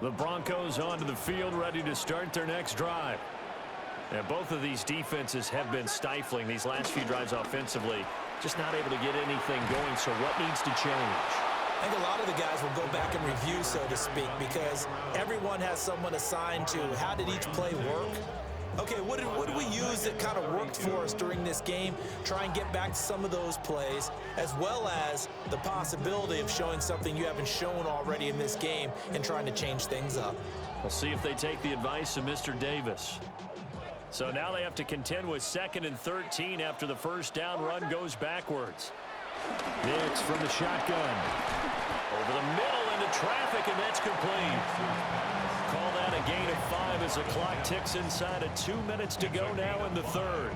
The Broncos onto the field, ready to start their next drive. And both of these defenses have been stifling these last few drives offensively. Just not able to get anything going, so what needs to change? I think a lot of the guys will go back and review, so to speak, because everyone has someone assigned to how did each play work. Okay, what did we use that kind of worked for us during this game? Try and get back to some of those plays, as well as the possibility of showing something you haven't shown already in this game and trying to change things up. We'll see if they take the advice of Mr. Davis. So now they have to contend with 2nd and 13 after the first down run goes backwards. Nix from the shotgun. Over the middle into traffic, and that's complete. Call that a gain of 5 as the clock ticks inside of 2 minutes to go now in the third.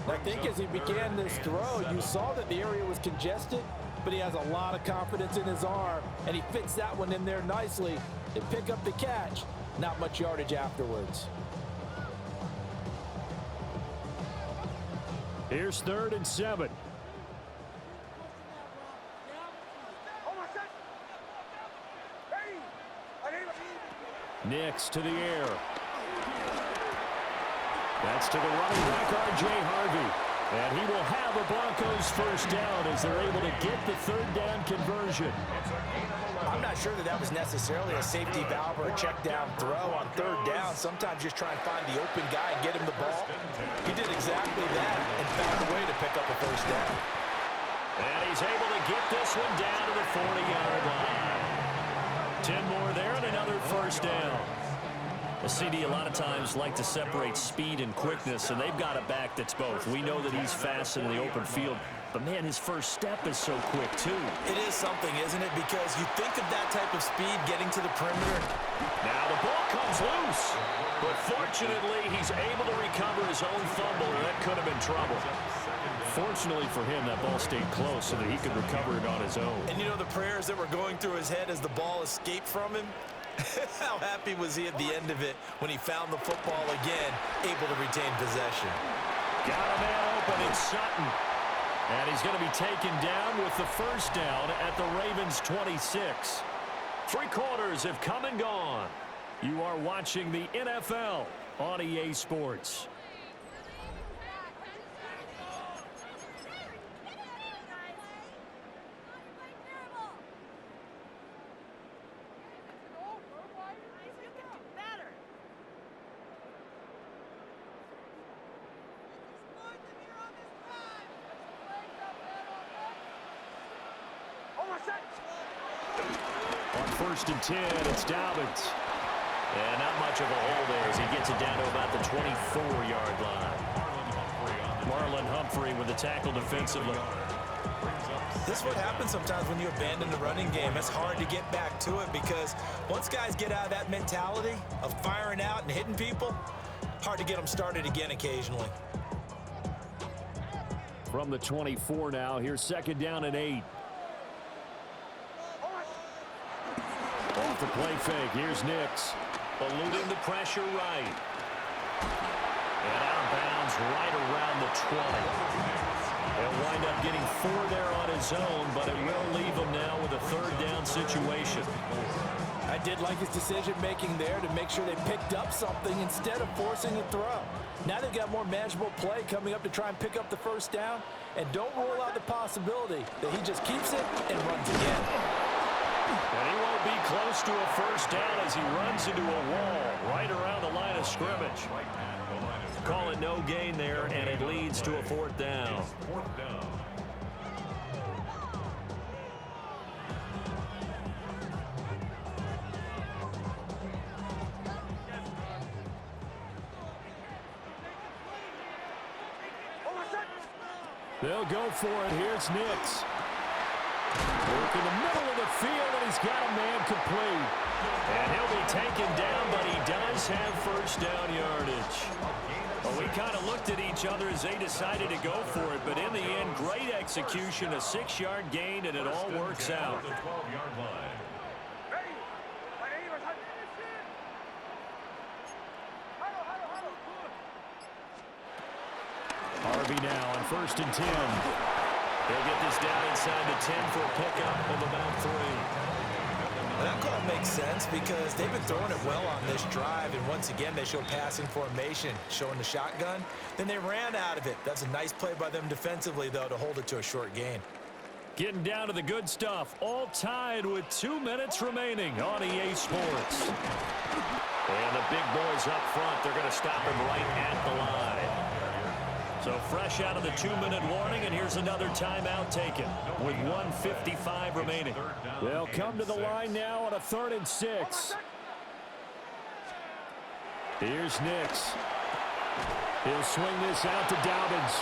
I think as he began this throw, you saw that the area was congested, but he has a lot of confidence in his arm, and he fits that one in there nicely and pick up the catch. Not much yardage afterwards. Here's 3rd and 7. Nix to the air. That's to the running back, R.J. Harvey. And he will have a Broncos first down as they're able to get the 3rd down conversion. I'm not sure that was necessarily a safety valve or a check down throw on 3rd down. Sometimes just try and find the open guy and get him the ball. He did exactly that and found a way to pick up a first down. And he's able to get this one down to the 40-yard line. 10 more there and another first down. The CD a lot of times like to separate speed and quickness, and they've got a back that's both. We know that he's fast in the open field, but, man, his first step is so quick, too. It is something, isn't it? Because you think of that type of speed getting to the perimeter. Now the ball comes loose, but fortunately he's able to recover his own fumble, and that could have been trouble. Fortunately for him, that ball stayed close so that he could recover it on his own. And you know the prayers that were going through his head as the ball escaped from him? How happy was he at the end of it when he found the football again, able to retain possession? Got a man open, it's Sutton. And he's going to be taken down with the first down at the Ravens' 26. 3 quarters have come and gone. You are watching the NFL on EA Sports. On 1st and 10, it's Dobbins. And not much of a hole there as he gets it down to about the 24-yard line. Marlon Humphrey with the tackle defensively. This is what happens sometimes when you abandon the running game. It's hard to get back to it because once guys get out of that mentality of firing out and hitting people, hard to get them started again occasionally. From the 24 now, here's 2nd down and 8. Off the play fake, here's Nix. Eluding the pressure right. And out of bounds right around the 20. He'll wind up getting 4 there on his own, but it will leave him now with a 3rd down situation. I did like his decision-making there to make sure they picked up something instead of forcing a throw. Now they've got more manageable play coming up to try and pick up the first down, and don't rule out the possibility that he just keeps it and runs again. And he won't be close to a first down as he runs into a wall right around the line of scrimmage. Call it no gain there, and it leads to a 4th down. They'll go for it. Here's Nix. Work in the middle of the field, and he's got a man complete. And he'll be taken down, but he does have first down yardage. Well, we kind of looked at each other as they decided to go for it, but in the end, great execution, a 6-yard gain, and it all works out. Harvey now on 1st and 10. They'll get this down inside the 10 for a pickup of about 3. That call makes sense because they've been throwing it well on this drive, and once again they show passing formation, showing the shotgun. Then they ran out of it. That's a nice play by them defensively, though, to hold it to a short gain. Getting down to the good stuff, all tied with 2 minutes remaining on EA Sports. And the big boys up front, they're going to stop him right at the line. So fresh out of the 2-minute warning, and here's another timeout taken with 1:55 remaining. They'll come to the line now on a 3rd and 6. Here's Nix. He'll swing this out to Dobbins.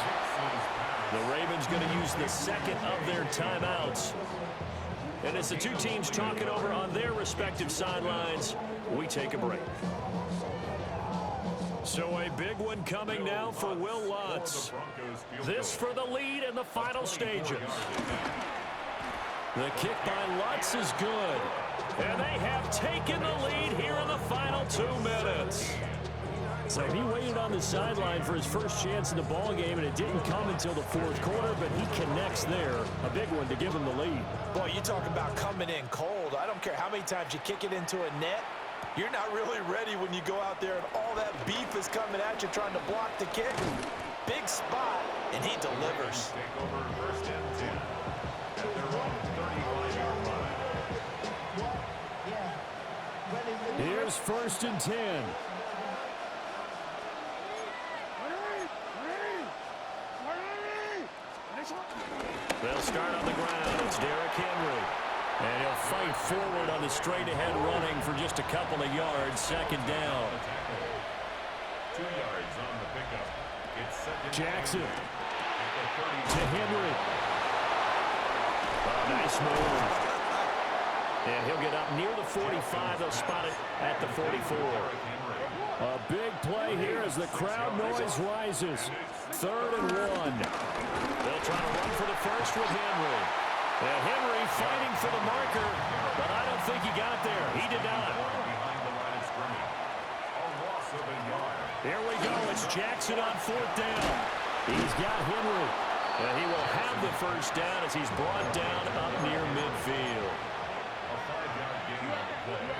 The Ravens going to use the second of their timeouts. And as the two teams talk it over on their respective sidelines, we take a break. So a big one coming now for Will Lutz. This for the lead in the final stages. The kick by Lutz is good. And they have taken the lead here in the final 2 minutes. So he waited on the sideline for his first chance in the ball game, and it didn't come until the 4th quarter, but he connects there. A big one to give him the lead. Boy, you talk about coming in cold. I don't care how many times you kick it into a net. You're not really ready when you go out there and all that beef is coming at you trying to block the kick. Big spot, and he delivers. Take over 1st and 10 at their own 35-yard line. Here's 1st and 10. They'll start on the ground. It's Derrick Henry. And he'll fight forward on the straight-ahead running for just a couple of yards. 2nd down. 2 yards on the pickup. It's 2nd Jackson to to Henry. Oh, nice move. And he'll get up near the 45. They'll spot it at the 44. A big play here as the crowd noise rises. 3rd and 1. They'll try to run for the first with Henry. And Henry fighting for the marker, but I don't think he got there. He did not. behind the line of scrimmage. A loss of a yard. Here we go. It's Jackson on 4th down. He's got Henry. And he will have the first down as he's brought down up near midfield. A 5-yard gain on the play.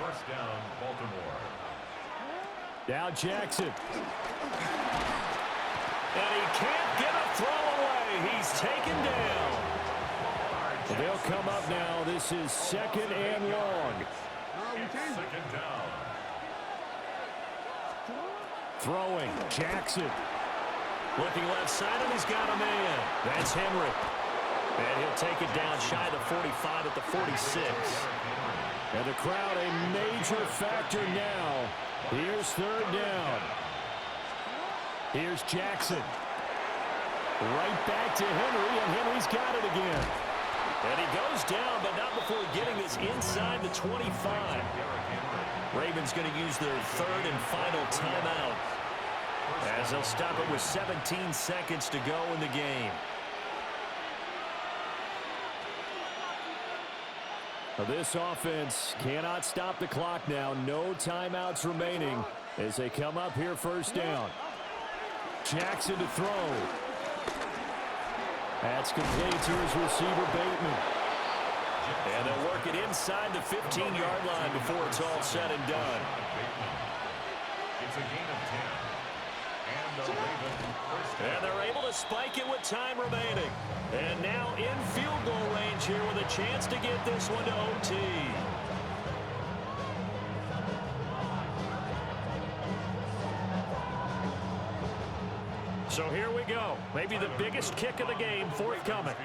1st down, Baltimore. Now Jackson. And he can't get a throw away. He's taken down. They'll come up now. This is 2nd and long. It's 2nd down. Throwing. Jackson. Looking left side, and he's got a man. That's Henry. And he'll take it down shy of the 45 at the 46. And the crowd a major factor now. Here's 3rd down. Here's Jackson. Right back to Henry, and Henry's got it again. And he goes down, but not before getting this inside the 25. Ravens going to use their 3rd and final timeout, as they'll stop it with 17 seconds to go in the game. This offense cannot stop the clock now. No timeouts remaining as they come up here 1st down. Jackson to throw. That's complete to his receiver, Bateman. And they'll work it inside the 15-yard line before it's all said and done. It's a gain of 10. And the Ravens first down. And they're able to spike it with time remaining. And now in field goal range here with a chance to get this one to OT. So here we go. Maybe the biggest kick of the game forthcoming.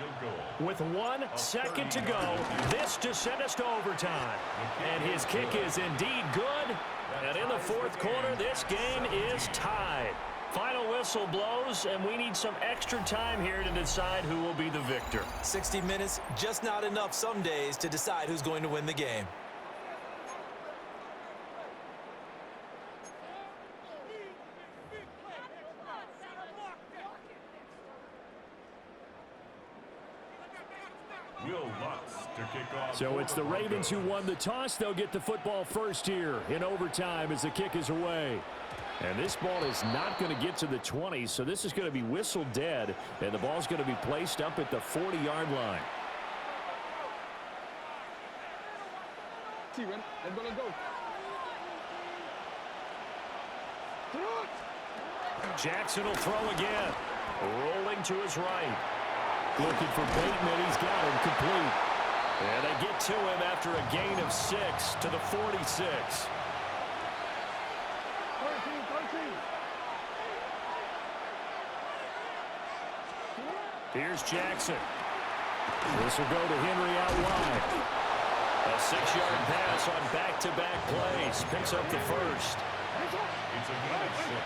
With 1 second to go, this to send us to overtime. And his kick is indeed good. And in the 4th quarter, this game is tied. Final whistle blows, and we need some extra time here to decide who will be the victor. 60 minutes, just not enough some days to decide who's going to win the game. Will Lutz to kick off. So it's the Ravens who won the toss. They'll get the football first here in overtime as the kick is away. And this ball is not going to get to the 20, so this is going to be whistled dead, and the ball's going to be placed up at the 40-yard line. see, man. Let's go. Jackson will throw again. Rolling to his right. Looking for Bateman. He's got him complete. And they get to him after a gain of 6 to the 46. Here's Jackson. This will go to Henry out wide. A 6-yard pass on back-to-back plays. Picks up the first. It's a gain of 6.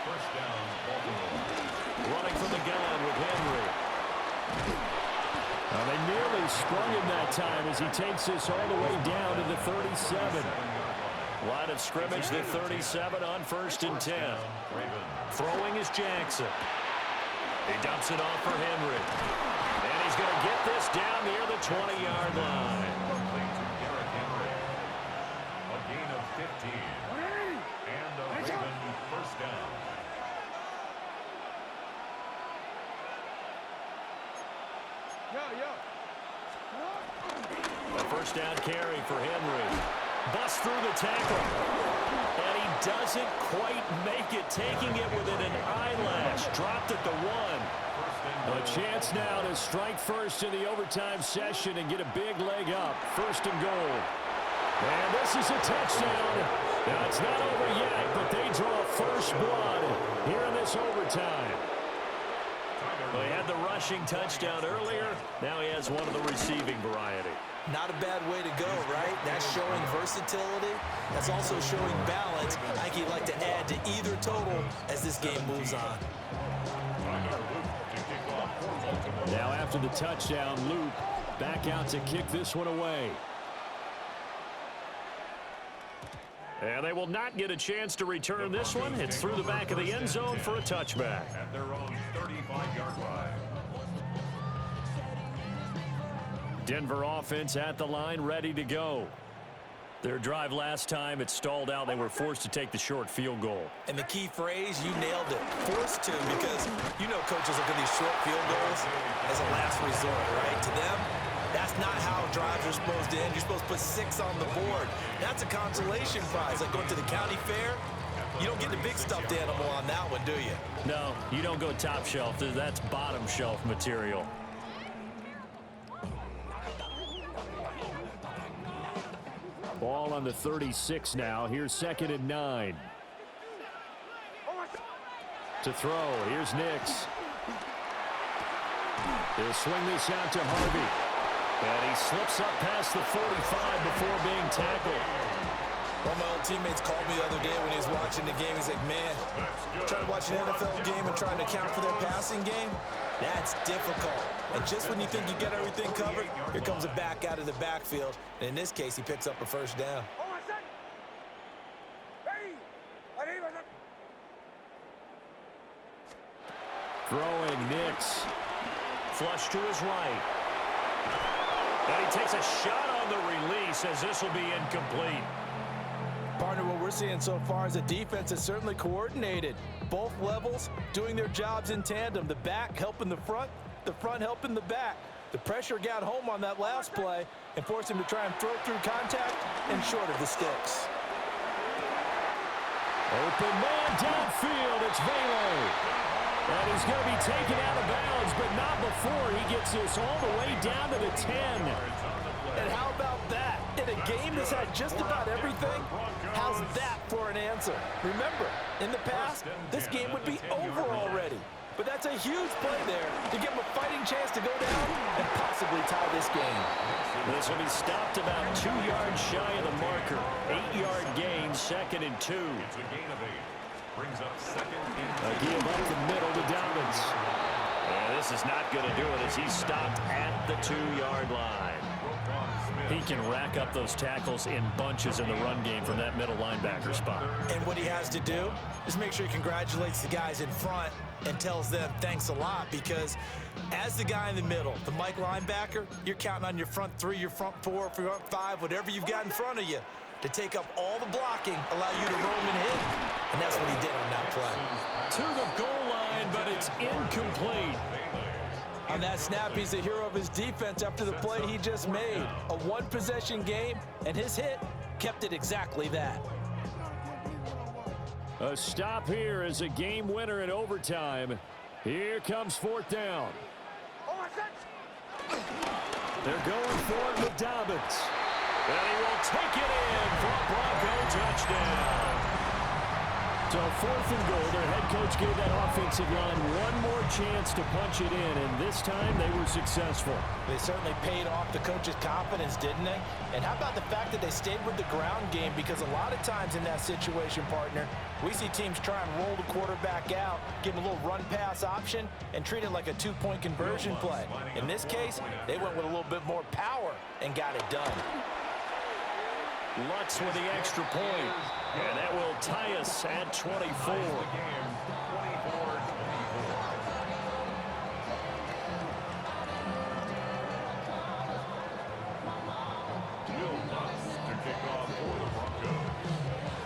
First down, Baltimore. Running from the gun with Henry. They nearly sprung him that time as he takes this all the way down to the 37. Line of scrimmage, the 37 on 1st and 10. Throwing is Jackson. He dumps it off for Henry. And he's going to get this down near the 20-yard line. A gain of 15. And a Raven first down. A first down carry for Henry. Busts through the tackle. And he doesn't quite make it, taking it within an eyelash. Dropped at the 1. A chance now to strike first in the overtime session and get a big leg up. 1st and goal. And this is a touchdown. Now, it's not over yet, but they draw first blood here in this overtime. Well, he had the rushing touchdown earlier. Now he has one of the receiving variety. Not a bad way to go, right? That's showing versatility. That's also showing balance. I think he'd like to add to either total as this game moves on. Now after the touchdown, Luke back out to kick this one away. And they will not get a chance to return this one. It's through the back of the end zone for a touchback. At their own 35-yard line. Denver offense at the line, ready to go. Their drive last time, it stalled out. They were forced to take the short field goal. And the key phrase, you nailed it. Forced to, because you know coaches look at these short field goals as a last resort, right? To them, that's not how drives are supposed to end. You're supposed to put 6 on the board. That's a consolation prize. Like going to the county fair, you don't get the big stuffed animal on that one, do you? No, you don't go top shelf. That's bottom shelf material. Ball on the 36 now. Here's 2nd and 9. To throw. Here's Nix. He'll swing this out to Harvey. And he slips up past the 45 before being tackled. One of my old teammates called me the other day when he was watching the game. He's like, man, trying to watch an NFL game and trying to account for their passing game, that's difficult. And just when you think you get everything covered, here comes a back out of the backfield. And in this case, he picks up a first down. Throwing Nix. Flush to his right. And he takes a shot on the release as this will be incomplete. Partner, what we're seeing so far is a defense that's certainly coordinated. Both levels doing their jobs in tandem. The back helping the front helping the back. The pressure got home on that last play and forced him to try and throw through contact and short of the sticks. Open man downfield. It's Velo. And he's going to be taken out of bounds, but not before he gets this all the way down to the 10. And how about that? In a game that's had just about everything, how's that for an answer? Remember, in the past, this game would be over already. But that's a huge play there to give him a fighting chance to go down and possibly tie this game. This will be stopped about 2 yards shy of the marker. 8-yard gain, 2nd and 2. It's a gain of 8. Brings up 2nd and 2. A give up the middle to Dobbins. And this is not going to do it as he's stopped at the 2-yard line. He can rack up those tackles in bunches in the run game from that middle linebacker spot. And what he has to do is make sure he congratulates the guys in front and tells them thanks a lot, because as the guy in the middle, the Mike linebacker, you're counting on your front 3, your front 4, front 5, whatever you've got in front of you to take up all the blocking, allow you to roam and hit. And that's what he did on that play. To the goal line, but it's incomplete. On that snap, he's the hero of his defense after the play he just made. A one-possession game, and his hit kept it exactly that. A stop here is a game winner in overtime. Here comes fourth down. They're going for it with Dobbins. And he will take it in for a Bronco touchdown. So fourth and goal, their head coach gave that offensive line one more chance to punch it in, and this time they were successful. They certainly paid off the coach's confidence, didn't they? And how about the fact that they stayed with the ground game? Because a lot of times in that situation, partner, we see teams try and roll the quarterback out, give him a little run-pass option, and treat it like a two-point conversion play. In this case, they went with a little bit more power and got it done. Lutz with the extra point, and that will tie us at 24.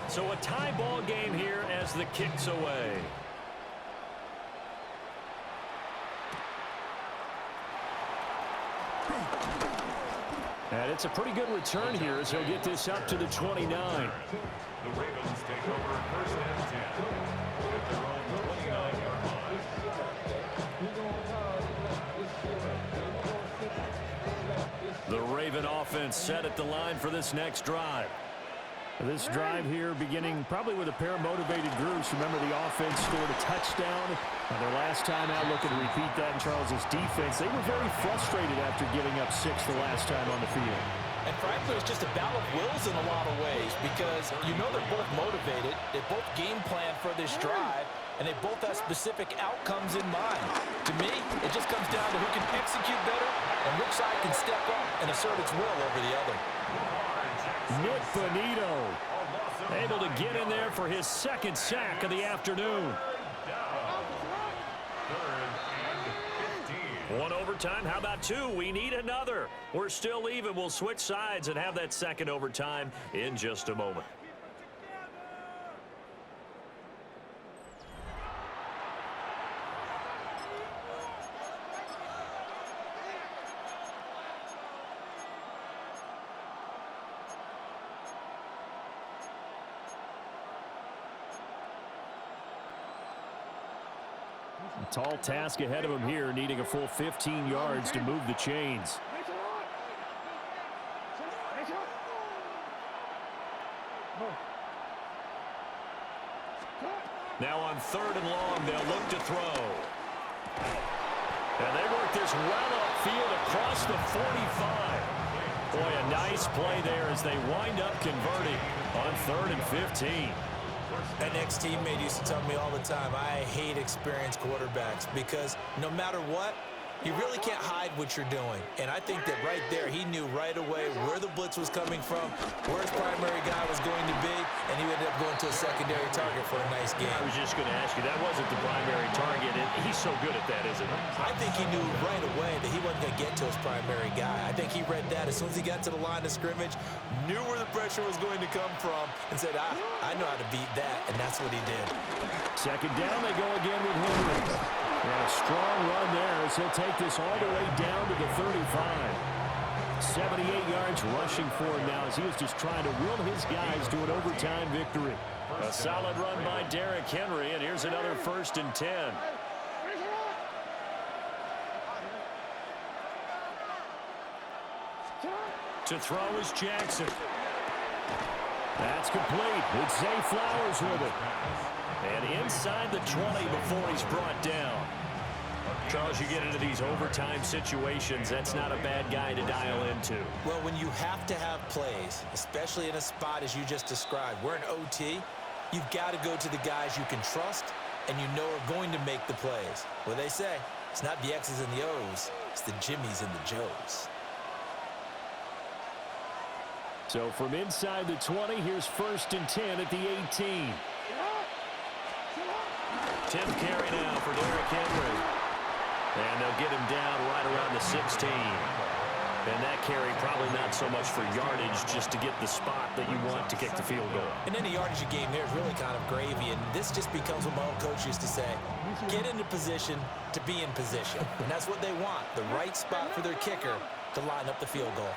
So a tie ball game here as the kick's away. And it's a pretty good return here as he'll get this up to the 29. The Ravens take over first and 10 at their own 29-yard line. The Raven offense set at the line for this next drive. This drive here beginning probably with a pair of motivated groups. Remember, the offense scored a touchdown. Their last time out, looking to repeat that in Charles's defense. They were very frustrated after giving up 6 the last time on the field. And frankly, it's just a battle of wills in a lot of ways because you know they're both motivated. They both game plan for this drive, and they both have specific outcomes in mind. To me, it just comes down to who can execute better and which side can step up and assert its will over the other. Nick Bonito able to get in there for his second sack of the afternoon. One overtime. How about two? We need another. We're still even. We'll switch sides and have that second overtime in just a moment. A tall task ahead of him here, needing a full 15 yards to move the chains. Now on third and long, they'll look to throw. And they work this well upfield across the 45. Boy, a nice play there as they wind up converting on 3rd and 15. An ex-teammate used to tell me all the time, I hate experienced quarterbacks because no matter what, you really can't hide what you're doing. And I think that right there, he knew right away where the blitz was coming from, where his primary guy was going to be, and he ended up going to a secondary target for a nice game. I was just going to ask you, that wasn't the primary target. He's so good at that, isn't he? I think he knew right away that he wasn't going to get to his primary guy. I think he read that as soon as he got to the line of scrimmage, knew where the pressure was going to come from, and said, I know how to beat that, and that's what he did. Second down, they go again with Henry. And a strong run there as he'll take this all the way down to the 35. 78 yards rushing for him now as he was just trying to will his guys to an overtime victory. A solid run by Derrick Henry, and here's another 1st and 10. To throw is Jackson. That's complete. It's Zay Flowers with it. And inside the 20 before he's brought down. Charles, you get into these overtime situations, that's not a bad guy to dial into. Well, when you have to have plays, especially in a spot as you just described, we're in OT, you've got to go to the guys you can trust and you know are going to make the plays. Well, they say, it's not the X's and the O's, it's the Jimmys and the Joes. So from inside the 20, here's 1st and 10 at the 18. 10th carry now for Derrick Henry. And they'll get him down right around the 16. And that carry probably not so much for yardage, just to get the spot that you want to kick the field goal. And any yardage game there is really kind of gravy, and this just becomes what my old coach used to say, get into position to be in position. And that's what they want, the right spot for their kicker to line up the field goal.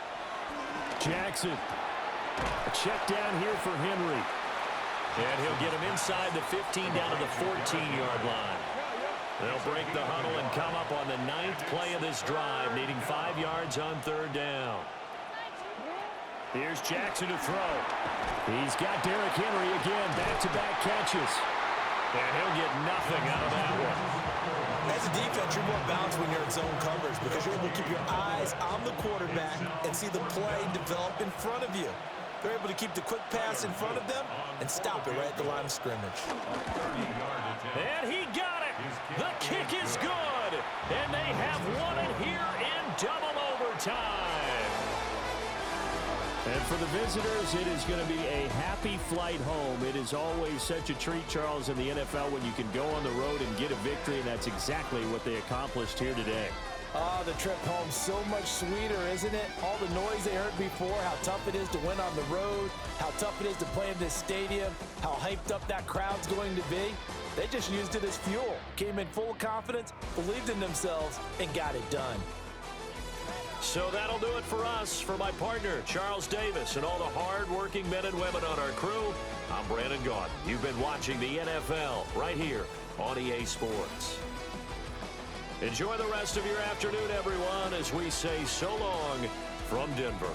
Jackson. A check down here for Henry. And he'll get him inside the 15 down to the 14-yard line. They'll break the huddle and come up on the 9th play of this drive, needing 5 yards on 3rd down. Here's Jackson to throw. He's got Derrick Henry again, back-to-back catches. And he'll get nothing out of that one. As a defense, you're more balanced when you're in zone coverage because you're able to keep your eyes on the quarterback and see the play develop in front of you. They're able to keep the quick pass in front of them and stop it right at the line of scrimmage. And he got it. The kick is good. And they have won it here in double overtime. And for the visitors, it is going to be a happy flight home. It is always such a treat, Charles, in the NFL when you can go on the road and get a victory, and that's exactly what they accomplished here today. Oh, the trip home so much sweeter, isn't it? All the noise they heard before, how tough it is to win on the road, how tough it is to play in this stadium, how hyped up that crowd's going to be. They just used it as fuel, came in full of confidence, believed in themselves, and got it done. So that'll do it for us. For my partner, Charles Davis, and all the hard-working men and women on our crew, I'm Brandon Gaudin. You've been watching the NFL right here on EA Sports. Enjoy the rest of your afternoon, everyone, as we say so long from Denver.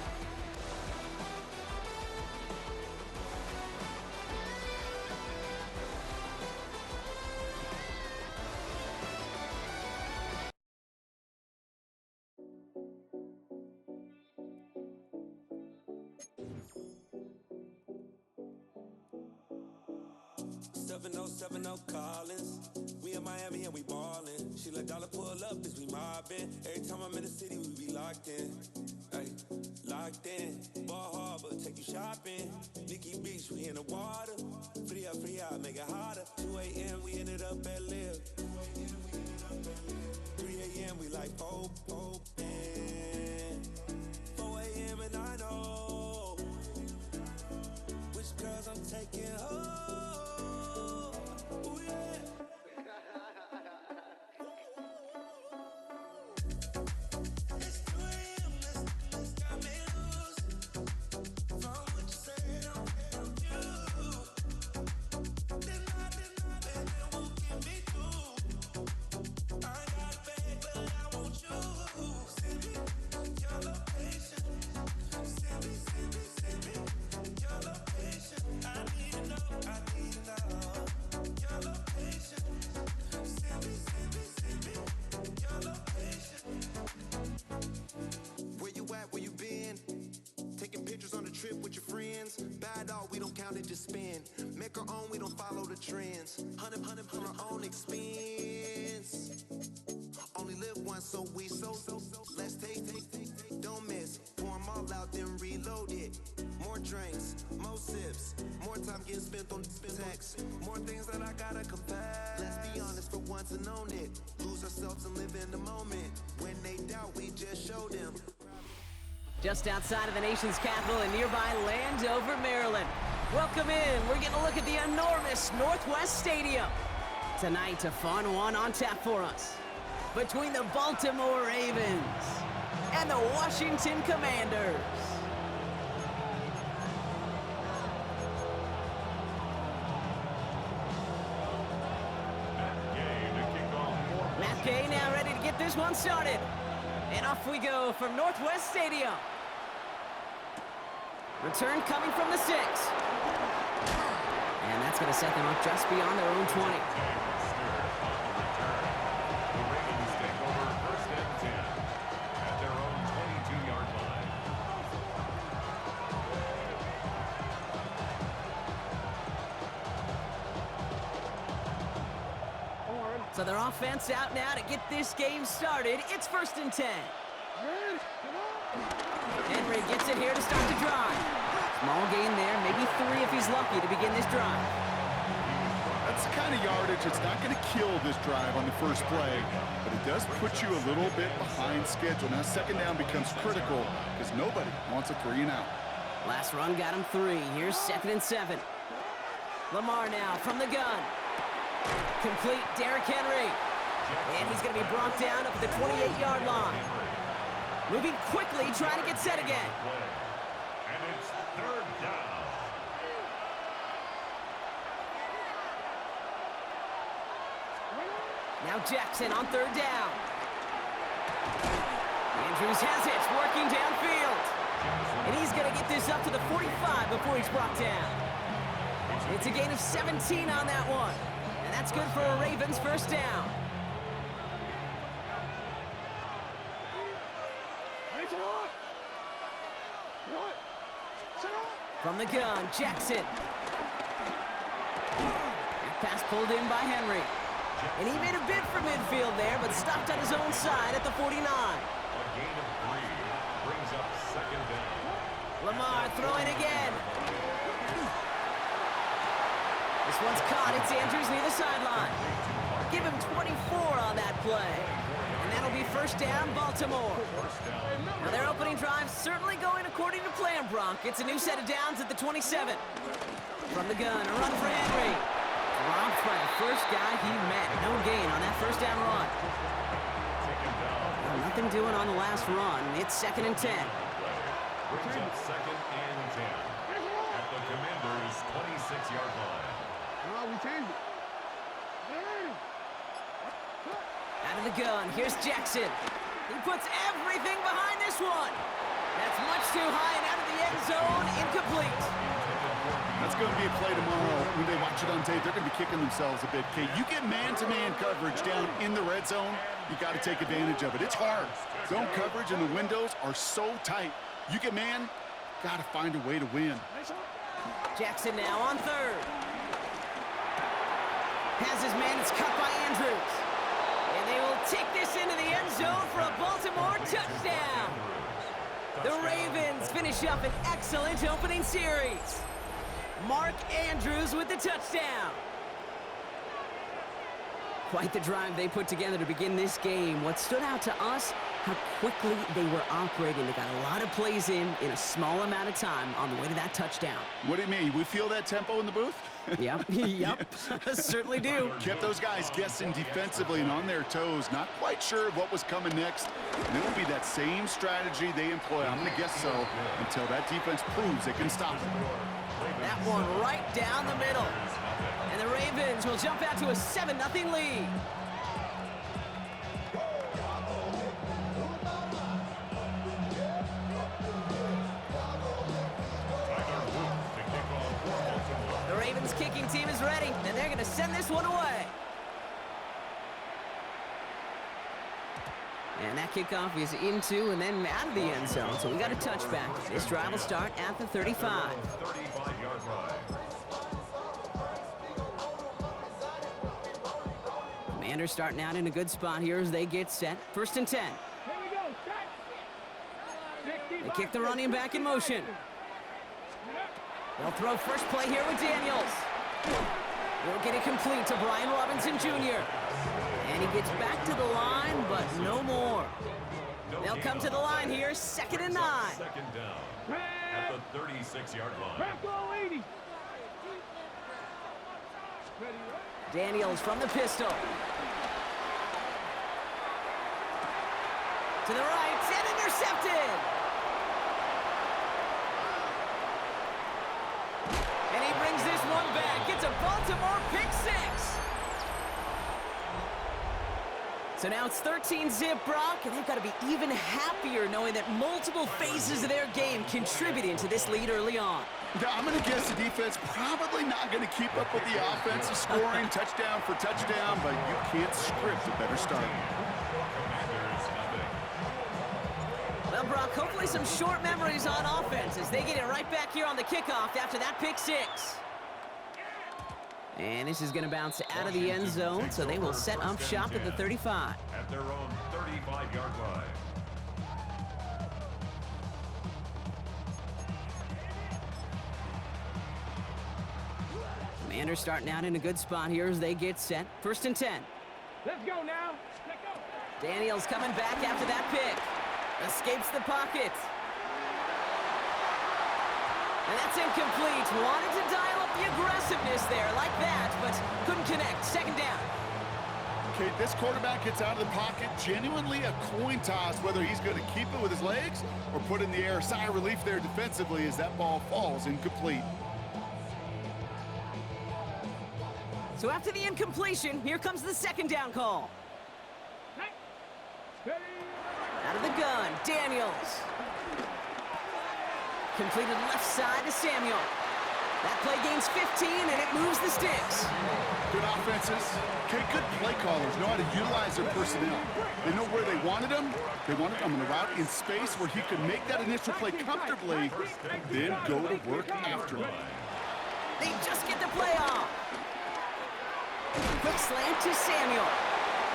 Collins. We in Miami and we ballin'. She let dollar pull up as we mobbin'. Every time I'm in the city, we be locked in. Ay, locked in. Ball Harbor, take you shopping. Nikki Beach, we in the water. Free up, make it harder. 2 a.m. we ended up at Live. 3 a.m. we like Pope. 4 a.m. and I know which girls I'm taking home. Ooh, yeah. It's 2 a.m. Let's got me loose. From what you say, I'm you. Deny, baby, won't get me through. I got bad, but I want you. Send me your location. Send me your location. I need to know. Your location. Send me your location. Where you at? Where you been? Taking pictures on the trip with your friends. Bad all, we don't count it, just spend. Make our own, we don't follow the trends. Hundred on our own expense. Only live once, so let's taste. Don't miss. Pour 'em all out, then reload it. More drinks, more sips, more time getting spent on text. More things that I gotta confess. Let's be honest for once and own it. Lose ourselves and live in the moment. When they doubt, we just show them. Just outside of the nation's capital in nearby Landover, Maryland. Welcome in. We're getting a look at the enormous Northwest Stadium. Tonight, a fun one on tap for us. Between the Baltimore Ravens and the Washington Commanders. Matt Gay now ready to get this one started. And off we go from Northwest Stadium. Return coming from the 6. And that's going to set them up just beyond their own 20. The Ravens take over 1st and 10 at their own 22-yard line. So their offense out now to get this game started. It's 1st and 10. Henry gets it here to start the drive. Small gain there, maybe 3 if he's lucky to begin this drive. That's That's the kind of yardage that's not going to kill this drive on the first play, but it does put you a little bit behind schedule. Now second down becomes critical because nobody wants a 3 and out. Last run got him 3. Here's 2nd and 7. Lamar now from the gun. Complete, Derrick Henry. And he's going to be brought down up at the 28-yard line. Moving quickly, trying to get set again. And it's 3rd down. Now Jackson on 3rd down. Andrews has it, working downfield. And he's going to get this up to the 45 before he's brought down. It's a gain of 17 on that one. And that's good for a Ravens first down. From the gun, Jackson. Pass pulled in by Henry. And he made a bid for midfield there, but stopped on his own side at the 49. A gain of 3 brings up 2nd down. Lamar throwing again. This one's caught. It's Andrews near the sideline. Give him 24 on that play. And that'll be first down, Baltimore. Now their opening drive certainly going according to plan, Bronk. It's a new set of downs at the 27. From the gun, a run for Henry. Dropped by the first guy he met. No gain on that first down run. Well, nothing doing on the last run. It's 2nd and 10. Brings up 2nd and 10 at the Commanders' 26-yard line. Out of the gun, here's Jackson. He puts everything behind this one. That's much too high and out of the end zone, incomplete. That's going to be a play tomorrow. When they watch it on tape, they're going to be kicking themselves a bit. Okay, you get man-to-man coverage down in the red zone, you got to take advantage of it. It's hard. Zone coverage and the windows are so tight. You get man, got to find a way to win. Jackson now on 3rd. Has his man, it's cut by Andrews. And they will take this into the end zone for a Baltimore touchdown. The Ravens finish up an excellent opening series. Mark Andrews with the touchdown. Quite the drive they put together to begin this game. What stood out to us, how quickly they were operating. They got a lot of plays in a small amount of time on the way to that touchdown. What do you mean? We feel that tempo in the booth? Yep, yep, certainly do. Kept those guys guessing defensively and on their toes, not quite sure of what was coming next. And it will be that same strategy they employ, I'm going to guess so, until that defense proves they can stop it. That one right down the middle. And the Ravens will jump out to a 7-0 lead. The Ravens kicking team is ready, and they're going to send this one away. And that kickoff is into and then out of the end zone, so we got a touchback. This drive will start at the 35. 35-yard line. Commanders starting out in a good spot here as they get set. 1st and 10. They kick the running back in motion. They'll throw first play here with Daniels. They'll get it complete to Brian Robinson Jr. And he gets back to the line, but no more. They'll come to the line here, 2nd and 9. 2nd down at the 36-yard line. Daniels from the pistol. To the right, and intercepted. And he brings this one back. It's a Baltimore pick 6. So now it's 13-zip, Brock, and they've got to be even happier knowing that multiple phases of their game contributed to this lead early on. Yeah, I'm going to guess the defense probably not going to keep up with the offensive scoring touchdown for touchdown, but you can't script a better start. Well, Brock, hopefully some short memories on offense as they get it right back here on the kickoff after that pick 6. And this is going to bounce out of the end zone, so they will set up shop at the 35. At their own 35-yard line. Commanders starting out in a good spot here as they get set. 1st and 10. Let's go now. Let's go. Daniels coming back after that pick. Escapes the pocket. And that's incomplete. Wanted to dial up the aggressiveness there like that, but couldn't connect. 2nd down. Okay, this quarterback gets out of the pocket. Genuinely a coin toss whether he's going to keep it with his legs or put it in the air. Sigh of relief there defensively as that ball falls incomplete. So after the incompletion, here comes the 2nd down call. Out of the gun, Daniels. Completed left side to Samuel. That play gains 15, and it moves the sticks. Good offenses. Okay, good play callers know how to utilize their personnel. They know where they wanted him. They wanted him on a route in space where he could make that initial play comfortably, then go to work after him. They just get the play off. Quick slant to Samuel.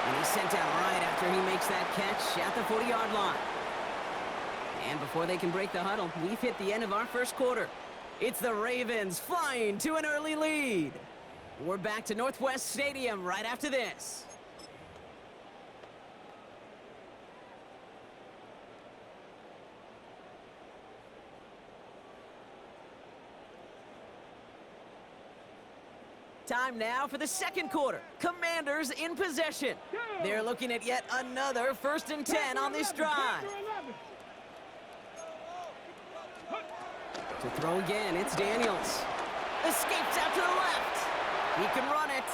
And he's sent out right after he makes that catch at the 40-yard line. And before they can break the huddle, we've hit the end of our 1st quarter. It's the Ravens flying to an early lead. We're back to Northwest Stadium right after this. Time now for the 2nd quarter. Commanders in possession. They're looking at yet another 1st and 10 on this drive. To throw again, it's Daniels. Escapes out to the left. He can run it.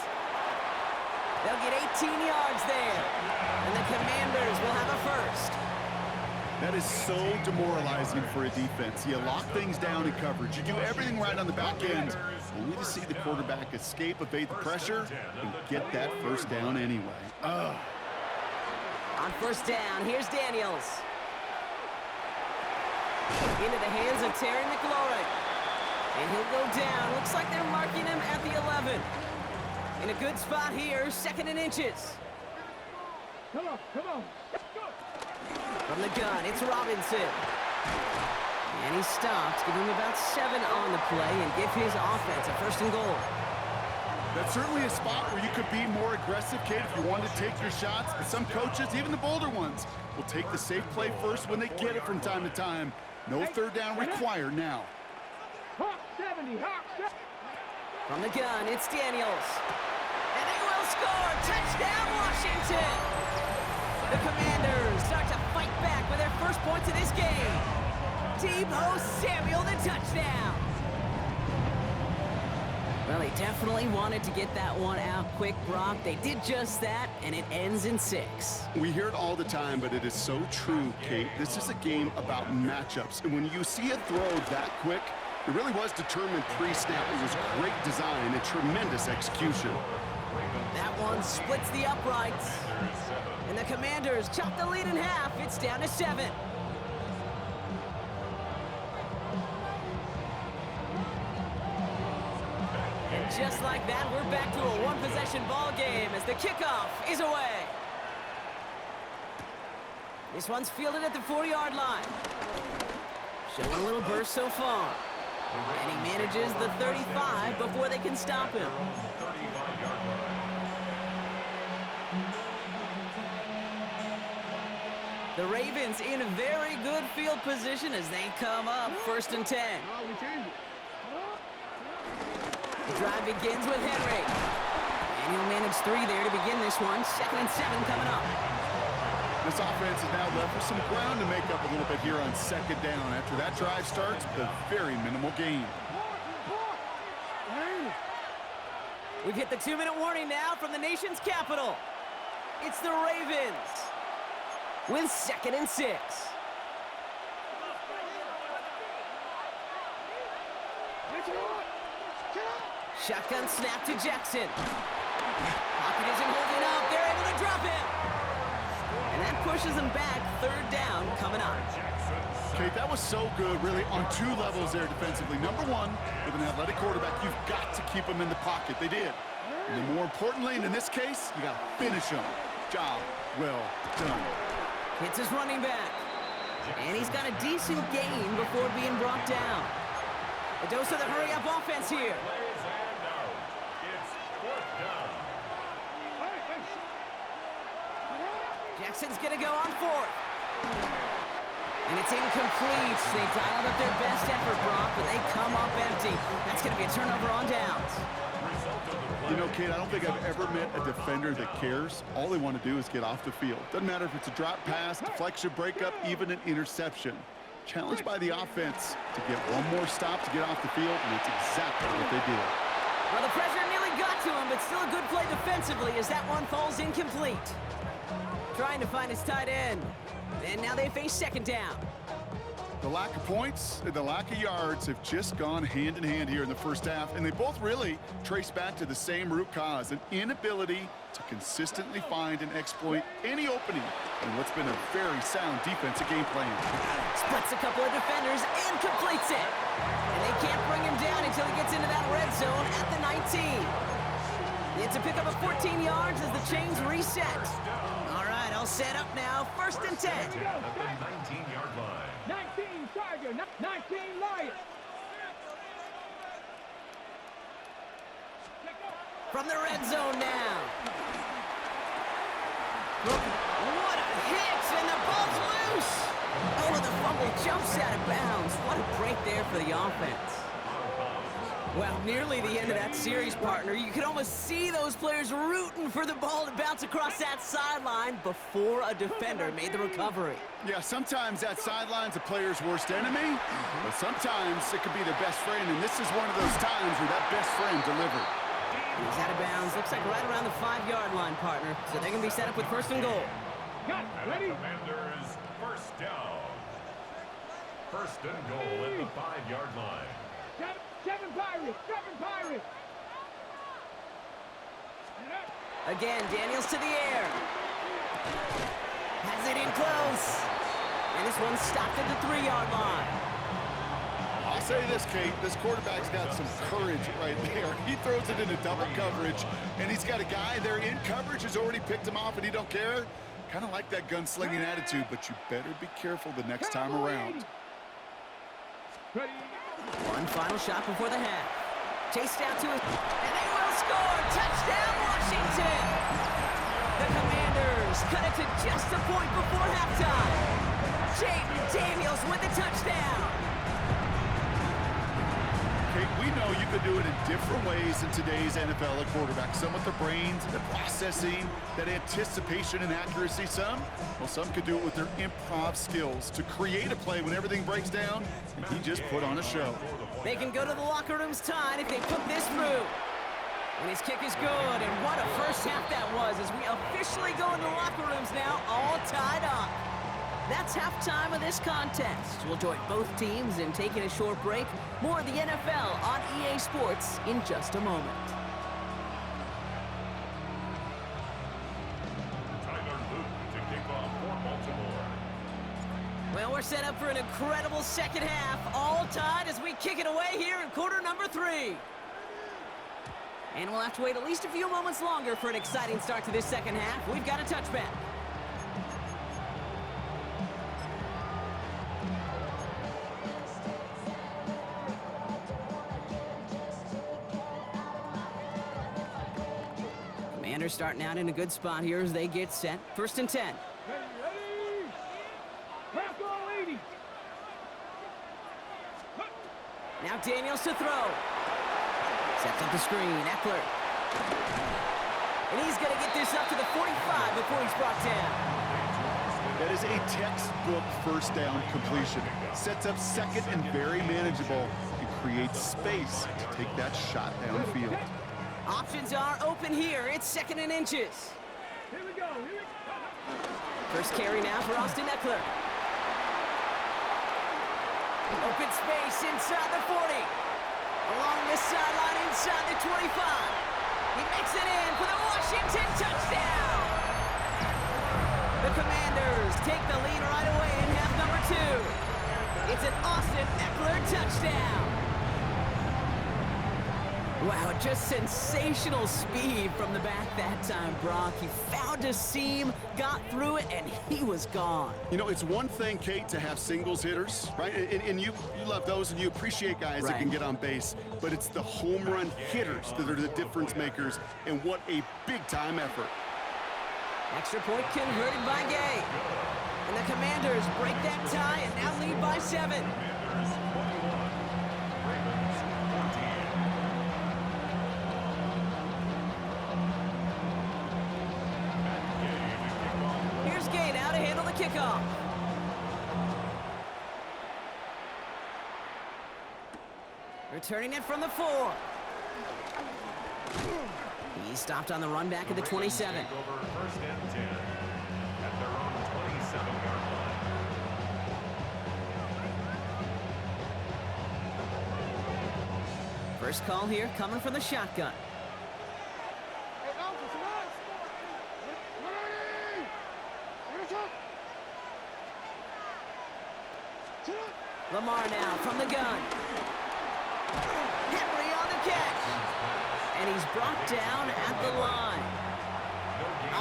They'll get 18 yards there. And the Commanders will have a 1st. That is so demoralizing for a defense. You lock things down in coverage. You do everything right on the back end, only to see the quarterback escape, evade the pressure, and get that 1st down anyway. Ugh. On 1st down, here's Daniels. Into the hands of Terry McLaurin. And he'll go down. Looks like they're marking him at the 11. In a good spot here, 2nd and inches. Come on, come on. From the gun, it's Robinson. And he stops, give him about 7 on the play and give his offense a 1st and goal. That's certainly a spot where you could be more aggressive, Kate, if you want to take your shots. But some coaches, even the bolder ones, will take the safe play first when they get it from time to time. No 3rd down required now. From the gun, it's Daniels. And they will score! Touchdown, Washington! The Commanders start to fight back with their 1st points of this game. Deebo Samuel, the touchdown! Well, they definitely wanted to get that one out quick, Brock. They did just that, and it ends in 6. We hear it all the time, but it is so true, Kate. This is a game about matchups. And when you see a throw that quick, it really was determined pre-snap. It was great design and tremendous execution. That one splits the uprights. And the Commanders chop the lead in half. It's down to 7. And just like that, we're back to a one-possession ball game as the kickoff is away. This one's fielded at the 40-yard line. Showing a little burst so far. And he manages the 35 before they can stop him. The Ravens in very good field position as they come up 1st and 10. The drive begins with Henry. And he'll manage 3 there to begin this one. 2nd and 7 coming up. This offense is now left with some ground to make up a little bit here on 2nd down. After that drive starts, a very minimal gain. We've hit the 2-minute warning now from the nation's capital. It's the Ravens with 2nd and 6. Shotgun snap to Jackson. Pocket isn't holding up. They're able to drop him. And that pushes them back. 3rd down coming up. Kate, that was so good, really, on 2 levels there defensively. Number 1, with an athletic quarterback, you've got to keep him in the pocket. They did. And then more importantly, and in this case, you got to finish him. Job well done. Hits his running back. And he's got a decent gain before being brought down. A dose of the hurry-up offense here. Jackson's going to go on fourth. And it's incomplete. They dialed up their best effort, Brock, but they come up empty. That's going to be a turnover on downs. You know, Kate, I don't think I've ever met a defender that cares. All they want to do is get off the field. Doesn't matter if it's a drop pass, deflection, breakup, even an interception. Challenged by the offense to get one more stop to get off the field, and that's exactly what they did. Well, the pressure nearly got to him, but still a good play defensively as that one falls incomplete. Trying to find his tight end. And now they face second down. The lack of points and the lack of yards have just gone hand in hand here in the first half, and they both really trace back to the same root cause, an inability to consistently find and exploit any opening in what's been a very sound defensive game plan. Splits a couple of defenders and completes it. And they can't bring him down until he gets into that red zone at the 19. It's a pickup of 14 yards as the chains reset. All right, all set up now. First and 10. At the 19-yard line. 19 Tiger, 19 Lion. From the red zone now. What a hit, and the ball's loose. Oh, the fumble jumps out of bounds. What a break there for the offense. Well, nearly the end of that series, partner. You could almost see those players rooting for the ball to bounce across that sideline before a defender made the recovery. Yeah, sometimes that sideline's a player's worst enemy, but sometimes it could be their best friend, and this is one of those times where that best friend delivered. He's out of bounds. Looks like right around the 5-yard line, partner. So they're going to be set up with first and goal. Got ready. Commanders first down. First and goal at the 5-yard line. Seven Pirates. Again, Daniels to the air. Has it in close. And this one's stopped at the 3-yard line. I'll say this, Kate, this quarterback's got some courage right there. He throws it into double coverage, and he's got a guy there in coverage who's already picked him off, and he don't care. Kind of like that gunslinging attitude, but you better be careful the next time around. Ready. One final shot before the half. Chased out to it, and they will score! Touchdown, Washington! The Commanders cut it to just a point before halftime. Jaden Daniels with the touchdown. Kate, we know you could do it in different ways in today's NFL at quarterback. Some with the brains, the processing, that anticipation and accuracy. Some could do it with their improv skills to create a play when everything breaks down, and he just put on a show. They can go to the locker rooms tied if they put this through. And his kick is good, and what a first half that was as we officially go into the locker rooms now, all tied up. That's halftime of this contest. We'll join both teams in taking a short break. More of the NFL on EA Sports in just a moment. Well, we're set up for an incredible second half. All tied as we kick it away here in quarter number 3. And we'll have to wait at least a few moments longer for an exciting start to this second half. We've got a touchback. Commanders starting out in a good spot here as they get set. First and 10. Ready. Back on 80. Now Daniels to throw. Sets up the screen. Eckler. And he's going to get this up to the 45 before he's brought down. That is a textbook first down completion. Sets up second and very manageable and creates space to take that shot downfield. Options are open here. It's second and inches. Here we go. First carry now for Austin Eckler. Open space inside the 40. Along this sideline inside the 25. He makes it in for the Washington touchdown. The Commanders take the lead right away in half number 2. It's an Austin Eckler touchdown. Wow, just sensational speed from the back that time, Brock. He found a seam, got through it, and he was gone. You know, it's one thing, Kate, to have singles hitters, right? And you love those, and you appreciate guys that can get on base. But it's the home run hitters that are the difference makers, and what a big-time effort. Extra point converted by Gay. And the Commanders break that tie and now lead by 7. Here's Gay now to handle the kickoff. Returning it from the 4. He stopped on the run back at the 27. Take over first and 10 at their own 27-yard line. First call here coming from the shotgun. Lamar now from the gun. Henry on the catch. And he's brought down at the line.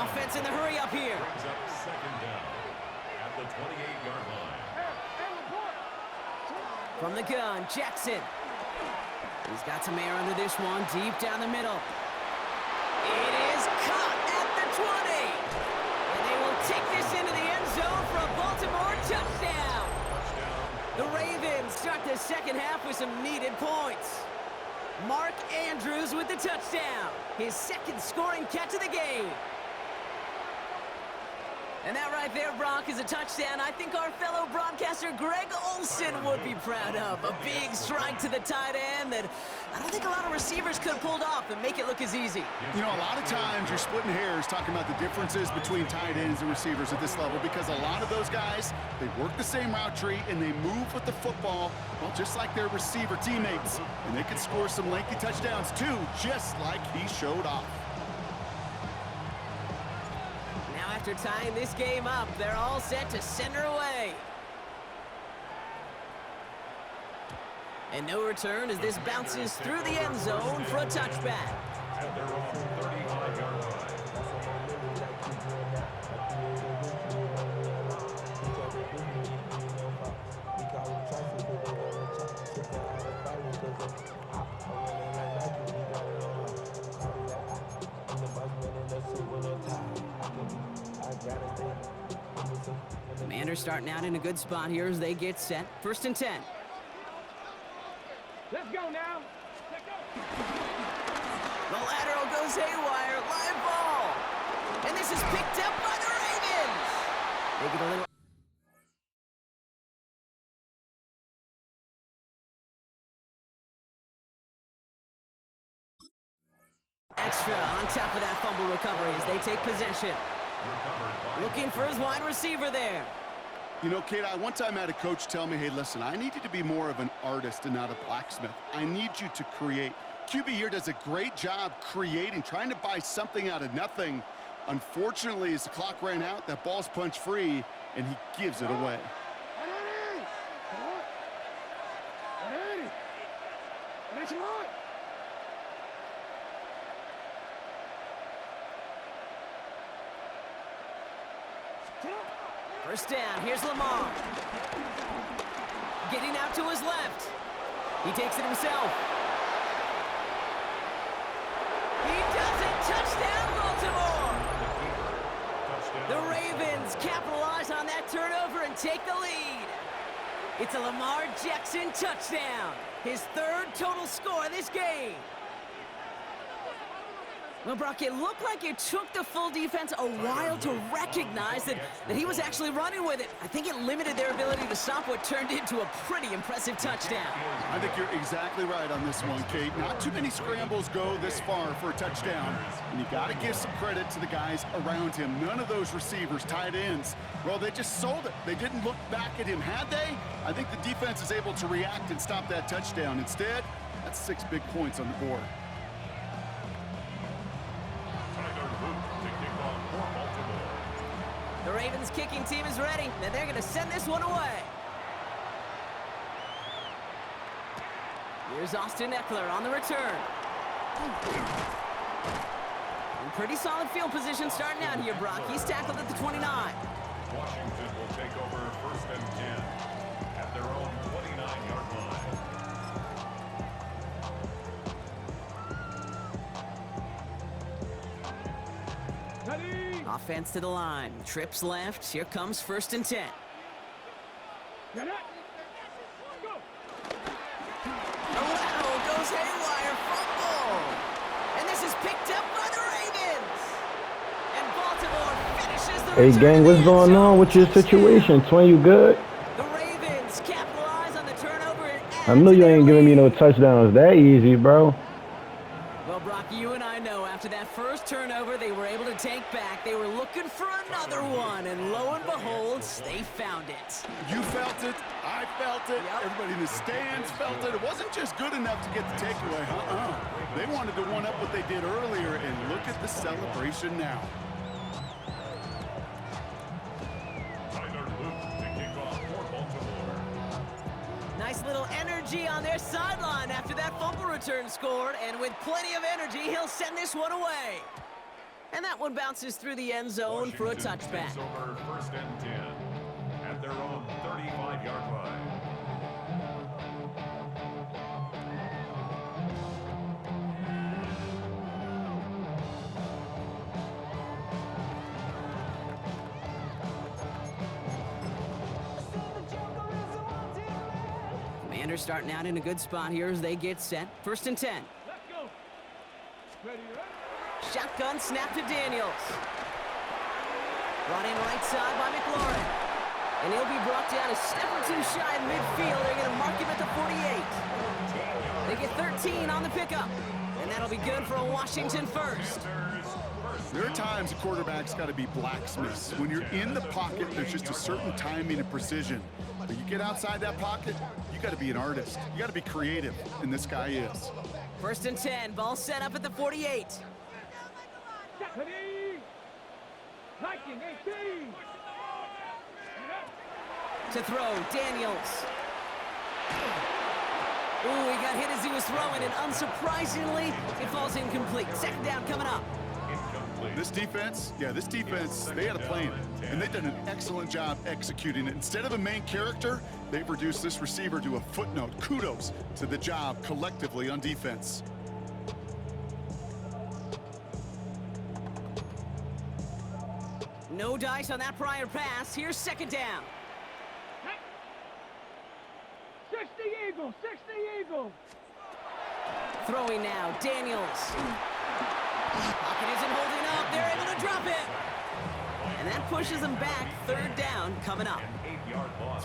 Offense in the hurry up here. Brings up second down at the 28-yard line. From the gun, Jackson. He's got some air under this one, deep down the middle. It is caught at the 20. And they will take this into the end zone for a Baltimore touchdown. The Ravens start the second half with some needed points. Mark Andrews with the touchdown. His second scoring catch of the game. And that right there, Brock, is a touchdown I think our fellow broadcaster Greg Olson would be proud of. A big strike to the tight end that I don't think a lot of receivers could have pulled off and make it look as easy. You know, a lot of times you're splitting hairs talking about the differences between tight ends and receivers at this level because a lot of those guys, they work the same route tree and they move with the football, well, just like their receiver teammates. And they can score some lengthy touchdowns too, just like he showed off. After tying this game up, they're all set to send her away. And no return as this bounces through the end zone for a touchback. At their own 35-yard line. Commanders starting out in a good spot here as they get set. First and 10. Let's go now. Let's go. The lateral goes haywire. Live ball. And this is picked up by the Ravens. They get a little... extra on top of that fumble recovery as they take possession. Looking for his wide receiver there. You know, Kate, I one time had a coach tell me, hey, listen, I need you to be more of an artist and not a blacksmith. I need you to create. QB here does a great job creating, trying to buy something out of nothing. Unfortunately, as the clock ran out, that ball's punch free, and he gives it away. First down, here's Lamar. Getting out to his left. He takes it himself. He does it! Touchdown, Baltimore! The Ravens capitalize on that turnover and take the lead. It's a Lamar Jackson touchdown. His third total score in this game. Well, Brock, it looked like it took the full defense a while to recognize that he was actually running with it. I think it limited their ability to stop what turned into a pretty impressive touchdown. I think you're exactly right on this one, Kate. Not too many scrambles go this far for a touchdown, and you got to give some credit to the guys around him. None of those receivers, tight ends, well, they just sold it. They didn't look back at him. Had they? I think the defense is able to react and stop that touchdown. Instead, that's 6 big points on the board. The Ravens kicking team is ready, and they're going to send this one away. Here's Austin Eckler on the return. And pretty solid field position starting out here, Brock. He's tackled at the 29. Washington will take over first and 10 at their own 29-yard line. Ready? Offense to the line. Trips left. Here comes 1st and 10. Get it. Go. A lateral goes haywire. Fumble. And this is picked up by the Ravens. And Baltimore finishes the Hey, return gang, to what's the end going zone. on with your Touchdown. situation? Twin, you good? The Ravens capitalize on the turnover and I add know to you their ain't giving me no lead. touchdowns that easy, bro. Well, Brock, you and I know after that first turnover, they were able to take back. They were looking for another one, and lo and behold, they found it. You felt it. I felt it. Yep. Everybody in the stands felt it. It wasn't just good enough to get the takeaway. They wanted to one-up what they did earlier, and look at the celebration now. Tyler Luke to kick off for Baltimore. Nice little energy on their sideline after that fumble return scored, and with plenty of energy, he'll send this one away. And that one bounces through the end zone for a Washington touchback. takes over 1st and 10 at their own 35-yard line. Commanders starting out in a good spot here as they get set. 1st and 10. Let's go. Ready, ready. Shotgun snap to Daniels. Brought in right side by McLaurin. And he'll be brought down a step or two shy in midfield. They're going to mark him at the 48. They get 13 on the pickup. And that'll be good for a Washington first. There are times a quarterback's got to be blacksmiths. When you're in the pocket, there's just a certain timing and precision. But you get outside that pocket, you got to be an artist. You got to be creative, and this guy is. 1st and 10. Ball set up at the 48. Ready. Liking 18. To throw, Daniels. Ooh, he got hit as he was throwing, and unsurprisingly, it falls incomplete. 2nd down coming up. This defense, they had a plan, and they've done an excellent job executing it. Instead of a main character, they've reduced this receiver to a footnote. Kudos to the job collectively on defense. No dice on that prior pass. Here's 2nd down. 60 Eagles. 60 Eagles. Throwing now, Daniels. Pocket isn't holding up. They're able to drop it. And that pushes them back. 3rd down coming up.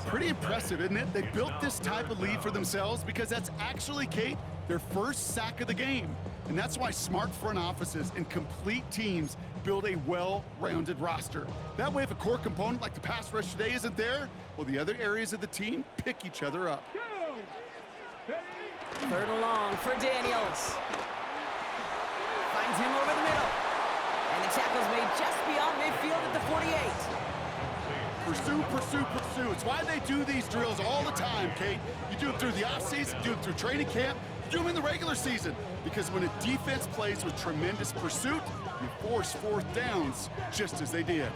Pretty impressive, isn't it? They built this type of lead for themselves because that's actually, Kate, their first sack of the game. And that's why smart front offices and complete teams build a well-rounded roster. That way, if a core component like the pass rush today isn't there, well, the other areas of the team pick each other up. Go. Ready. 3rd and long for Daniels. Finds him over the middle. And the tackle's made just beyond midfield at the 48. Pursue, pursue, pursue. It's why they do these drills all the time, Kate. You do it through the offseason, you do it through training camp, you do them in the regular season. Because when a defense plays with tremendous pursuit, you force 4th downs just as they did.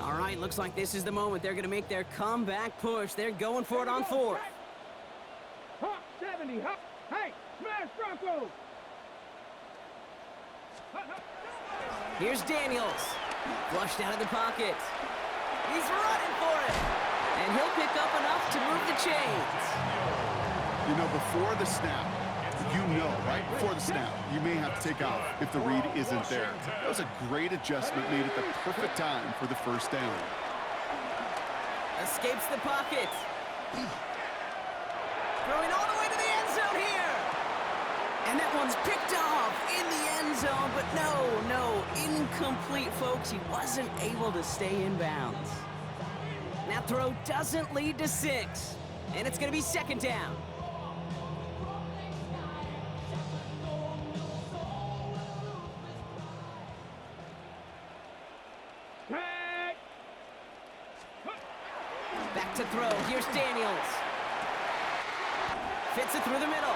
All right, looks like this is the moment. They're going to make their comeback push. They're going for it on 4th. Hop 70. Hop. Hey, smash Bronco. Here's Daniels. Flushed out of the pocket. He's running for it. And he'll pick up enough to move the chains. You know, before the snap, right before the snap, you may have to take off if the read isn't there. That was a great adjustment made at the perfect time for the 1st down. Escapes the pocket. Throwing all the way to the end zone here. And that one's picked off in the end zone, but no, incomplete, folks. He wasn't able to stay in bounds. That throw doesn't lead to 6, and it's going to be 2nd down. Back to throw. Here's Daniels. Fits it through the middle.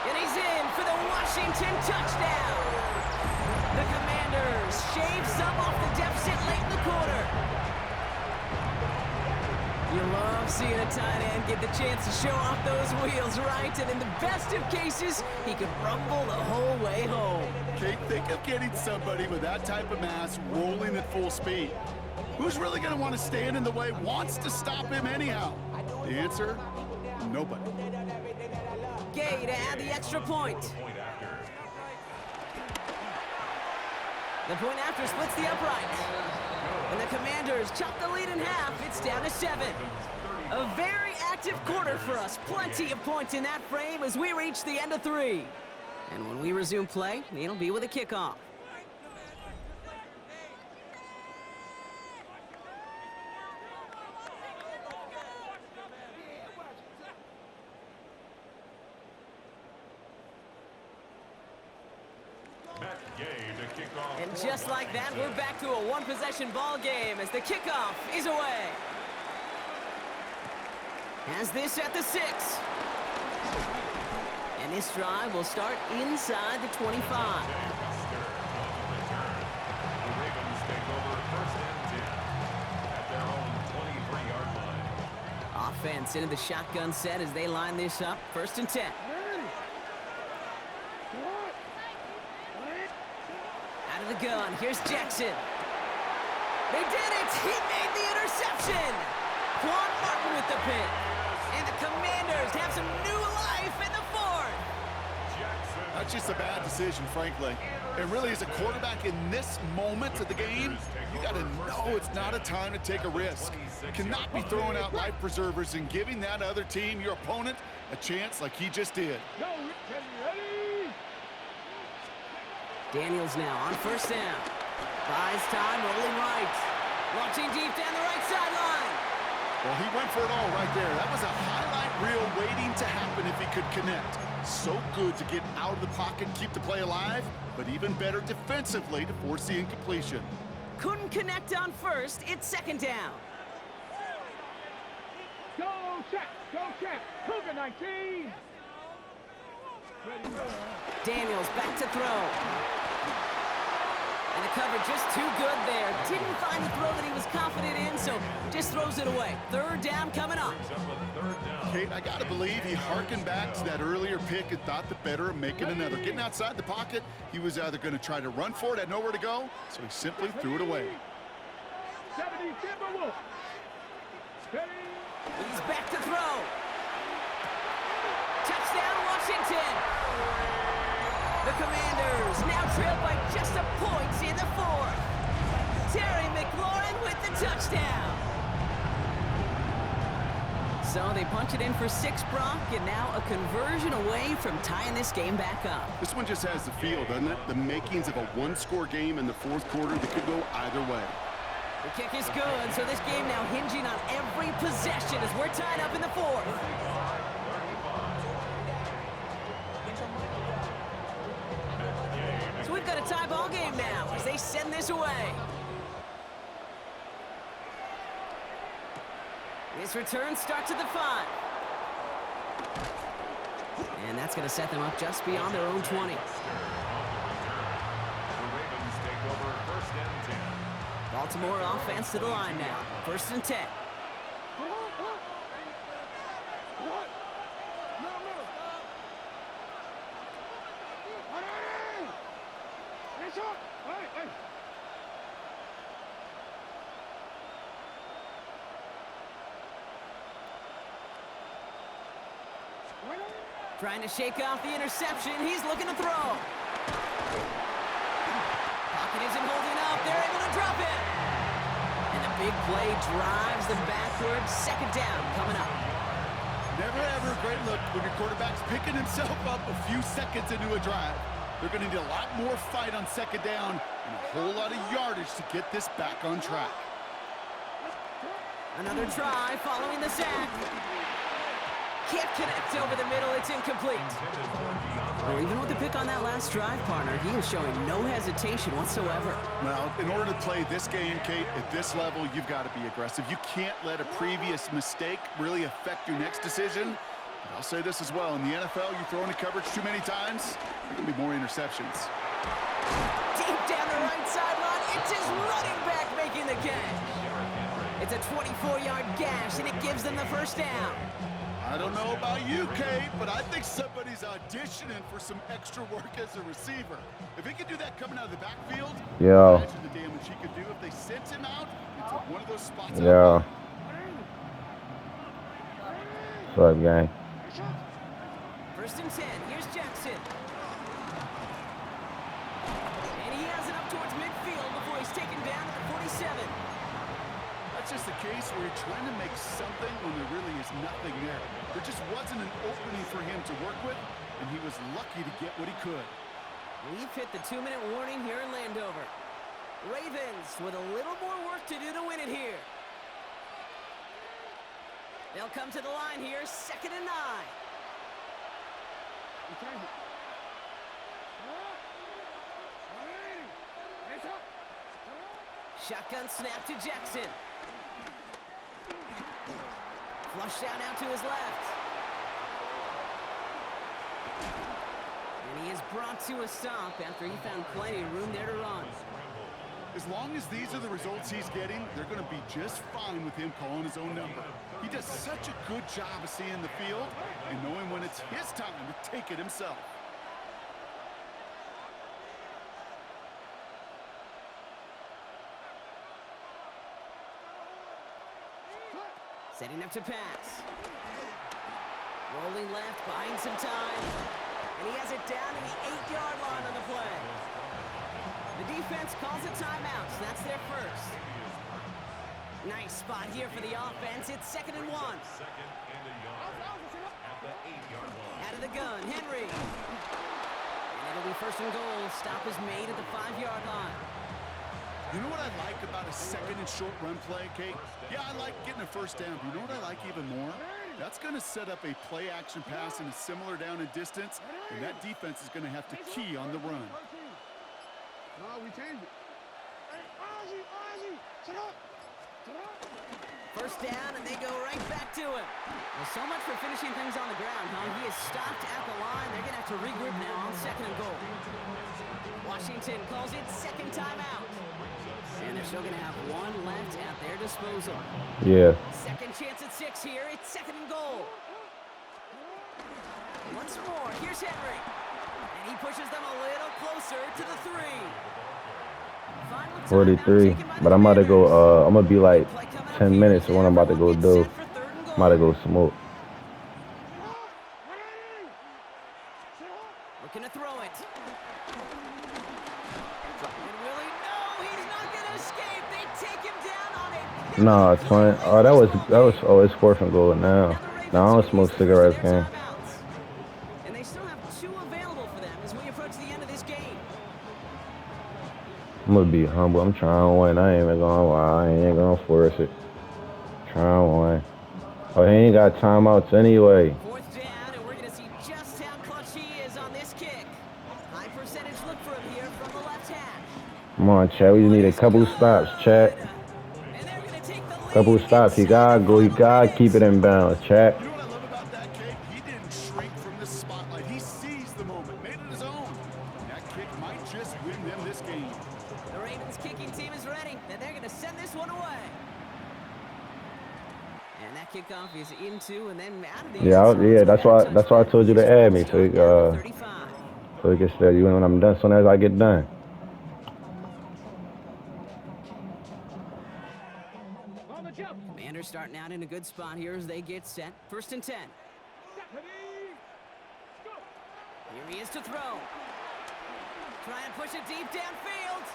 And he's in for the Washington touchdown. The Commanders shave some off the deficit late in the quarter. You love seeing a tight end get the chance to show off those wheels, right? And in the best of cases, he could rumble the whole way home. Kate, think of getting somebody with that type of mass rolling at full speed. Who's really going to want to stand in the way, wants to stop him anyhow? The answer, nobody. Gay to add the extra point. The point after splits the upright. And the Commanders chop the lead in half. It's down to 7. A very active quarter for us. Plenty of points in that frame as we reach the end of 3. And when we resume play, it'll be with a kickoff. And just like that, we're back to a one-possession ball game as the kickoff is away. Has this at the 6. And this drive will start inside the 25. Offense into the shotgun set as they line this up. 1st and 10. Out of the gun, here's Jackson. They did it! He made the interception! Quan Martin with the pick. And the Commanders have some new life in the 4th. That's just a bad decision, frankly. And really, as a quarterback in this moment of the game, you got to know it's not a time to take a risk. You cannot be throwing out life preservers and giving that other team, your opponent, a chance like he just did. Daniels now on 1st down. Buys time, rolling right. Launching deep down the right sideline. Well, he went for it all right there. That was a highlight reel waiting to happen if he could connect. So good to get out of the pocket and keep the play alive, but even better defensively to force the incompletion. Couldn't connect on 1st. It's 2nd down. Go check! Go check! Cougar 19! Daniels back to throw. And the cover just too good there. Didn't find the throw that he was confident in, so just throws it away. 3rd down coming up. Kate, I got to believe he harkened back to that earlier pick and thought the better of making another. Getting outside the pocket, he was either going to try to run for it, had nowhere to go, so he simply threw it away. 70 Timberwolves. He's back to throw. Touchdown, Washington. The Commanders now trail by just a point in the 4th. Terry McLaurin with the touchdown. So they punch it in for 6, Brock, and now a conversion away from tying this game back up. This one just has the feel, doesn't it? The makings of a one-score game in the 4th quarter that could go either way. The kick is good, so this game now hinging on every possession as we're tied up in the 4th. So we've got a tie ball game now as they send this away. This return starts at the 5. And that's going to set them up just beyond their own 20. Baltimore offense to the line now. 1st and 10. Trying to shake off the interception. He's looking to throw. Pocket isn't holding up. They're able to drop it. And a big play drives them backwards. 2nd down coming up. Never ever a great look when your quarterback's picking himself up a few seconds into a drive. They're going to need a lot more fight on 2nd down and a whole lot of yardage to get this back on track. Another try following the sack. Can't connect over the middle. It's incomplete. Well, even with the pick on that last drive, partner, he is showing no hesitation whatsoever. Well, in order to play this game, Kate, at this level, you've got to be aggressive. You can't let a previous mistake really affect your next decision. But I'll say this as well. In the NFL, you throw into coverage too many times, there can be more interceptions. Deep down the right sideline, it's his running back making the catch. It's a 24-yard gash, and it gives them the first down. I don't know about you, Kate, but I think somebody's auditioning for some extra work as a receiver. If he could do that coming out of the backfield, imagine the damage he could do if they sent him out into one of those spots. Yeah. What's up, gang? First and 10. Here's Jackson. And he has it up towards midfield before he's taken down at the 47. That's just the case where you're trying to make something when there really is nothing there. There just wasn't an opening for him to work with, and he was lucky to get what he could. We've hit the 2-minute warning here in Landover. Ravens with a little more work to do to win it here. They'll come to the line here, 2nd and 9. Shotgun snap to Jackson. Flush down out to his left. And he is brought to a stop after he found plenty of room there to run. As long as these are the results he's getting, they're going to be just fine with him calling his own number. He does such a good job of seeing the field and knowing when it's his time to take it himself. Setting up to pass. Rolling left, buying some time. And he has it down to the 8-yard line on the play. The defense calls a timeout, so that's their first. Nice spot here for the offense. It's 2nd and 1. Out of the gun, Henry. And it'll be 1st and goal. Stop is made at the 5-yard line. You know what I like about a 2nd and short run play, Kate? Yeah, I like getting a first down, but you know what I like even more? That's going to set up a play-action pass in a similar down and distance, and that defense is going to have to key on the run. We changed it. First down, and they go right back to him. Well, so much for finishing things on the ground, huh? He is stopped at the line. They're going to have to regroup now on 2nd and goal. Washington calls it 2nd timeout. And they're still going to have one left at their disposal. Yeah. Second chance at 6 here. It's 2nd and goal. Once more, here's Henry. And he pushes them a little closer to the 3. 43. But I'm about to go, I'm going to be like 10 minutes of what I'm about to go do. I'm about to go smoke. Looking to throw it. And Willie, no, he's not going to escape. They take him down on it. No, it's fine. Oh, that was, oh, it's 4th and goal now. No, I don't smoke cigarettes, man. And they still have 2 available for them as we approach the end of this game. I'm gonna be humble. I'm trying to win. I ain't even gonna lie. I ain't gonna force it. Trying to win. Oh, he ain't got timeouts anyway. 4th down, and we're gonna see just how clutch he is on this kick. High percentage look for him here from the left hash. Come on, Chad. We just need a couple stops, Chad. And they're gonna take the lead. Couple stops. You gotta go. You gotta keep it in bounds, Chad. You know what I love about that kick? He didn't shrink from the spotlight. He seized the moment, made it his own. That kick might just win them this game. The Ravens kicking team is ready, and they're going to send this one away. And that kickoff is into and then out of the Yeah, that's why I told you to add me, so you can stay. You know when I'm done, soon as I get done. Commanders starting out in a good spot here as they get set. 1st and 10. Here he is to throw. Trying to push it deep downfield.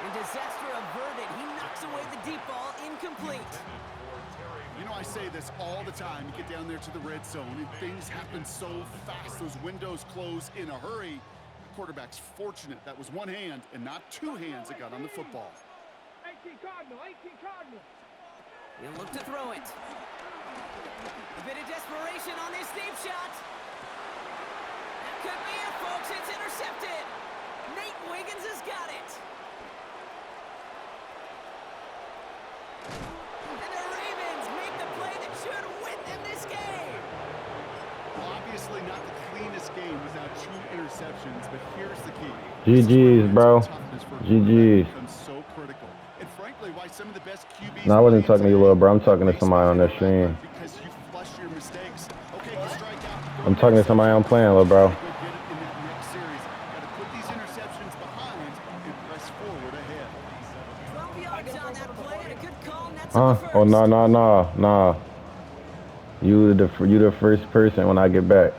And disaster averted. He knocks away the deep ball, incomplete. You know, I say this all the time. You get down there to the red zone, and things happen so fast. Those windows close in a hurry. The quarterback's fortunate that was one hand and not 2 hands that got on the football. 18 Cardinal. He'll look to throw it. A bit of desperation on this deep shot. That could be it, folks. It's intercepted. Nate Wiggins has got it. And the Ravens make the play that should win them this game. Well, obviously not the cleanest game without 2 interceptions, but here's the key. GG's, bro. GG's. Becomes so critical. And frankly, simply why some of the best QBs. No, I wasn't talking to you, little bro. I'm talking to somebody on the stream. Because you flush your mistakes. Okay, you strike out. I'm talking to somebody I'm playing, little bro. Go get it in that next series. Got to put these interceptions behind and press forward ahead. 12 yards on that play and a good call. And that's Huh? on the Oh, first. no. You the first person when I get back.